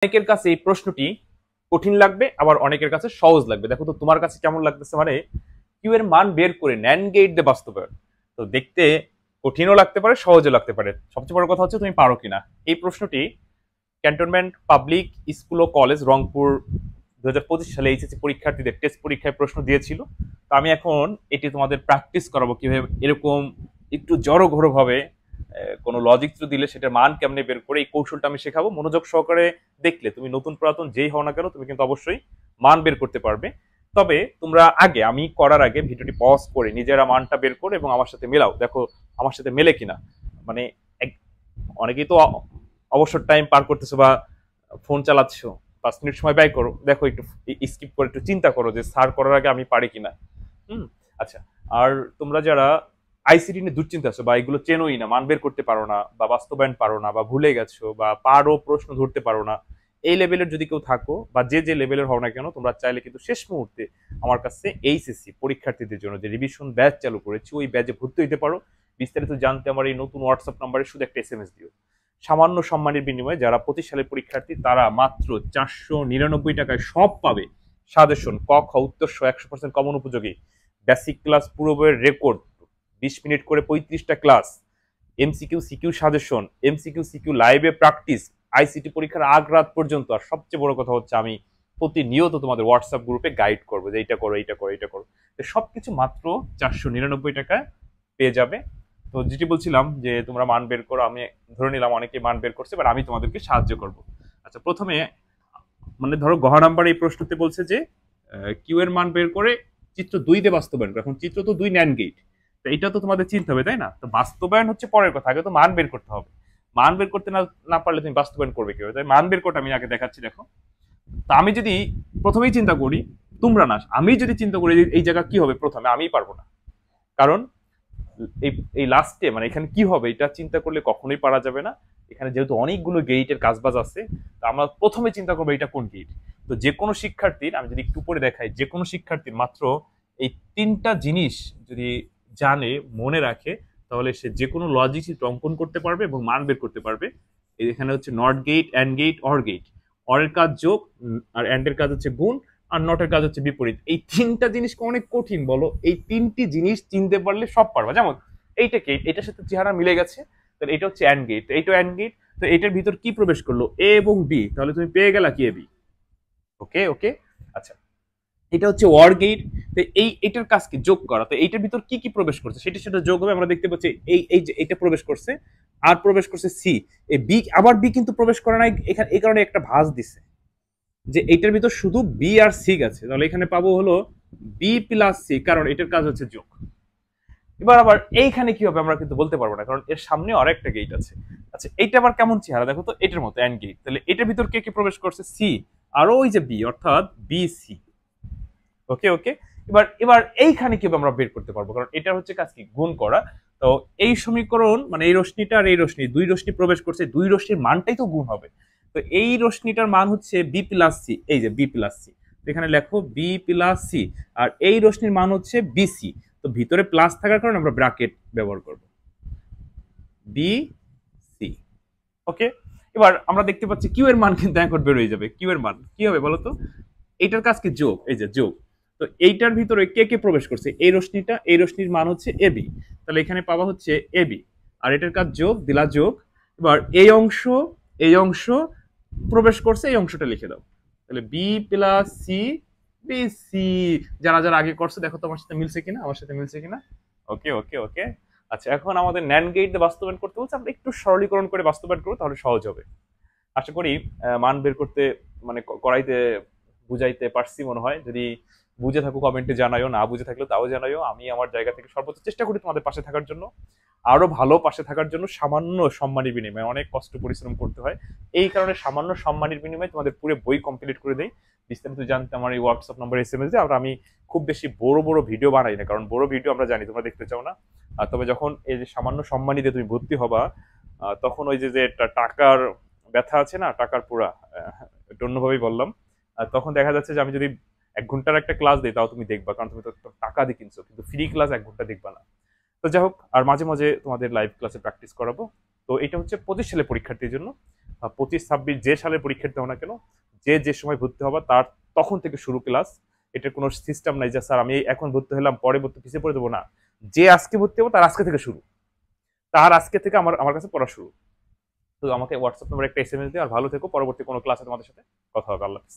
অনেকের কাছে এই প্রশ্নটি কঠিন লাগবে, আবার অনেকের কাছে সহজ লাগবে। দেখো তো তোমার কাছে কেমন লাগতেছে। মানে কিউ এর মান বের করে ন্যান্ড গেট দিয়ে বাস্তবায়ন, তো দেখতে কঠিনও লাগতে পারে, সহজও লাগতে পারে। সবচেয়ে বড় কথা হচ্ছে তুমি পারো কিনা। এই প্রশ্নটি ক্যান্টনমেন্ট পাবলিক স্কুল ও কলেজ রংপুর 2025 সালে এইচএসসি পরীক্ষার্থীদের টেস্ট পরীক্ষায় প্রশ্ন দিয়েছিল। তো আমি এখন এটি তোমাদের প্র্যাকটিস করাবো কিভাবে এরকম একটু জড়ো ভাবে কোনো লজিক দিলে সেটার মান কেমনে বের করে, এই কৌশলটা আমি শেখাবো। মনোযোগ সহকারে দেখলে তুমি নতুন পুরাতন যেই হও না কেন, তুমি কিন্তু অবশ্যই মান বের করতে পারবে। তবে তোমরা আগে, আমি করার আগে ভিডিওটি পজ করে নিজেরা মানটা বের করে এবং আমার সাথে মেলাও, দেখো আমার সাথে মেলে কিনা। মানে অনেকেই তো অবসর টাইম পার করতেছো বা ফোন চালাচ্ছো, 5 মিনিট সময় ব্যয় করো, দেখো একটু স্কিপ করে একটু চিন্তা করো যে স্যার করার আগে আমি পারি কিনা। হুম। আচ্ছা। আর তোমরা যারা আইসিটি নিয়ে দুশ্চিন্তা আছো বা এগুলো চেনোই না, মান বের করতে পারো না বা বাস্তবায়ন পারো না বা ভুলে গেছো বা পারো প্রশ্ন ধরতে পারো না, এই লেভেলের যদি কেউ থাকো বা যে লেভেলের হও না কেন, তোমরা চাইলে কিন্তু শেষ মুহূর্তে আমার কাছে এইচএসসি পরীক্ষার্থীদের জন্য যে রিভিশন ব্যাচ চালু করেছি ওই ব্যাচে ভর্তি হইতে পারো। বিস্তারিত জানতে আমার এই নতুন হোয়াটসঅ্যাপ নাম্বারে শুধু একটা এসএমএস দিও। সামান্য সম্মানের বিনিময়ে যারা 25 সালের পরীক্ষার্থী তারা মাত্র 499 টাকায় সব পাবে। সাজেশন, ক খ উত্তর 100% কমন উপযোগী, বেসিক ক্লাস পুরো বইয়ের রেকর্ড, 20 মিনিট করে 35টা class, MCQ CQ suggestion, MCQ CQ লাইভে প্র্যাকটিস, আইসিটি পরীক্ষার আগ রাত পর্যন্ত। আর সবচেয়ে বড় কথা হচ্ছে আমি প্রতিনিয়ত তোমাদের হোয়াটসঅ্যাপ গ্রুপে গাইড করবো যে এইটা করো, এইটা করো, এইটা করো। তো সবকিছু মাত্র 499 টাকায় পেয়ে যাবে। তো যেটি বলছিলাম যে তোমরা মান বের করো, আমি ধরে নিলাম অনেকে মান বের করছে, এবার আমি তোমাদেরকে সাহায্য করব। আচ্ছা, প্রথমে মানে ধরো গহ নাম্বার এই প্রশ্নতে বলছে যে কিউ এর মান বের করে চিত্র 2 দিয়ে বাস্তবায়ন করো। এখন চিত্র তো 2 ন্যান্ড গেট, তো এটা তো তোমাদের চিনতে হবে, তাই না? তো বাস্তবায়ন হচ্ছে পরের কথা, আগে তো মান বের করতে হবে। মান বের করতে না পারলে তুমি বাস্তবায়ন করবে কিভাবে? তাই মান বের করতে আমি আগে দেখাচ্ছি। দেখো, তো আমি যদি প্রথমেই চিন্তা করি, তোমরা না, আমি যদি চিন্তা করি এই জায়গা কি হবে, প্রথমে আমিই পারবো না। কারণ এই এই লাস্টে মানে এখানে কি হবে এটা চিন্তা করলে কখনোই পারা যাবে না। এখানে যেহেতু অনেকগুলো গেটের কাজবাজ আছে, তো আমরা প্রথমে চিন্তা করবো এটা কোন গেট। তো যে কোনো শিক্ষার্থীর, আমি যদি একটু উপরে দেখাই, যে কোনো শিক্ষার্থীর মাত্র এই 3টা জিনিস যদি জানে, মনে রাখে, তাহলে সে যে কোনো লজিক অঙ্কন করতে পারবে এবং মান বের করতে পারবে। এখানে হচ্ছে not gate, and gate, or gate. অরের কাজ যোগ, আর অ্যান্ডের কাজ হচ্ছে গুণ, আর নটের কাজ হচ্ছে বিপরীত। এই 3টা জিনিস অনেক কঠিন, বলো? এই 3টি জিনিস চিনতে পারলে সব পারবা। যেমন এইটা কি, এটার সাথে চেহারা মিলে গেছে, তাহলে এটা হচ্ছে অ্যান্ড গেট, এইটা অ্যান্ড গেট। তো এটার ভিতর কি প্রবেশ করলো, এ এবং বি, তাহলে তুমি পেয়ে গেলা কি, এ বি। ওকে ওকে। আচ্ছা, এটা হচ্ছে ওয়ার গেট। তো এটার কাজ কি, যোগ করা। তো এইটার ভিতর কি কি প্রবেশ করছে সেটা যোগ হবে। আমরা দেখতে পাচ্ছি এই যে এটা প্রবেশ করছে, আর প্রবেশ করছে সি। এই বি, আবার বি কিন্তু প্রবেশ করে নাই এখানে, এই কারণে একটা ভাঁজ দিছে যে এইটার ভিতর শুধু বি আর সি গেছে। তাহলে এখানে পাবো হলো বি প্লাস সি, কারণ এটার কাজ হচ্ছে যোগ। এবার আবার এইখানে কি হবে আমরা কিন্তু বলতে পারবো না, কারণ এর সামনে আরেকটা গেট আছে। আচ্ছা, এইটা আবার কেমন চেহারা দেখো তো, এটার মতো এন্ড গেট। তাহলে এটার ভিতর কে কে প্রবেশ করছে, সি আর ওই যে বি, অর্থাৎ বি সি। ওকে ওকে। এবার এবার এইখানে কি আমরা বের করতে পারবো, কারণ এটা হচ্ছে কাজ কি, গুণ করা। তো এই সমীকরণ মানে এই রশ্মিটা আর এই রশ্মি, দুই রশ্মি প্রবেশ করছে, দুই রশ্মির মানটাই তো গুণ হবে। তো এই রশ্মিটার মান হচ্ছে বি প্লাস সি, এই যে বি প্লাস সি। এখানে লেখো বি প্লাস সি, আর এই রশ্মির মান হচ্ছে বিসি। তো ভিতরে প্লাস থাকার কারণে আমরা ব্র্যাকেট ব্যবহার করব, বি সি। ওকে। এবার আমরা দেখতে পাচ্ছি কিউ এর মান কিন্তু এখন বের হয়ে যাবে। কিউ এর মান কি হবে বলতো, এইটার কাজ কি, যোগ, এই যে যোগ। তো এইটার ভিতরে কে কে প্রবেশ করছে, এই রশ্মিটা, এই রশ্মির মান হচ্ছে এবি। তাহলে এখানে পাওয়া হচ্ছে এবি, আর এটার কাজ যোগ, দিলা যোগ। এবার এই অংশ প্রবেশ করছে, এই অংশটা লিখে দাও। তাহলে B plus C, B C. যারা যারা আগে করছে দেখো তো আমার সাথে মিলছে কিনা, আমার সাথে মিলছে কিনা। ওকে ওকে ওকে। আচ্ছা, এখন আমাদের ন্যান্ড গেট দিয়ে বাস্তবায়ন করতে বলছে, আমরা একটু সরলীকরণ করে বাস্তবায়ন করবো, তাহলে সহজ হবে। আশা করি মান বের করতে মানে করাইতে বুঝাইতে পারছি মনে হয়। যদি বুঝে থাকো কমেন্টে জানাইও, না বুঝে থাকলে তাও জানাইও। আমি আমার জায়গা থেকে সর্বোচ্চ চেষ্টা করি তোমাদের পাশে থাকার জন্য, আরো ভালো পাশে থাকার জন্য। সামান্য সম্মানের বিনিময়ে অনেক কষ্ট পরিশ্রম করতে হয়, এই কারণে সামান্য সম্মানের বিনিময়ে তোমাদের পুরো বই কমপ্লিট করে দেই। বিস্তারিত জানতে আমার এই হোয়াটসঅ্যাপ নাম্বার এসএমএস দিয়ে। আর আমি খুব বেশি বড় বড় ভিডিও বানাই না, কারণ বড় ভিডিও আমরা জানি তোমরা দেখতে চাও না। তবে যখন এই যে সামান্য সম্মানী দিয়ে তুমি ভর্তি হবা, তখন ওই যে যে টাকার ব্যথা আছে না, টাকার পুরা অন্যভাবেই বললাম। তখন দেখা যাচ্ছে যে আমি যদি 1 ঘন্টার একটা ক্লাস দিই তাও তুমি দেখবা, কারণ তুমি তো টাকা দিয়ে কিনছো, কিন্তু ফ্রি ক্লাস 1 ঘন্টা দেখবা না। তো যাই হোক, আর মাঝে মাঝে তোমাদের লাইভ ক্লাসে প্র্যাকটিস করাবো। তো তো এটা হচ্ছে 25 সালের পরীক্ষার্থীর জন্য। 25-26 যে সালের পরীক্ষার্থী হও না কেন, যে সময় ভর্তি হবা তার তখন থেকে শুরু ক্লাস। এটার কোনো সিস্টেম নাই যে স্যার আমি এখন ভর্তি হলাম পরে ভর্তি পিছিয়ে পড়ে দেবো না। যে আজকে ভর্তি হবো তার আজকে থেকে শুরু, তার আজকে থেকে আমার কাছে পড়া শুরু। তো আমাকে হোয়াটসঅ্যাপ নাম্বার একটা SMS দিও। আর ভালো থেকো, পরবর্তী কোনো ক্লাসে তোমাদের সাথে কথা হবে। আল্লাহ হাফেজ।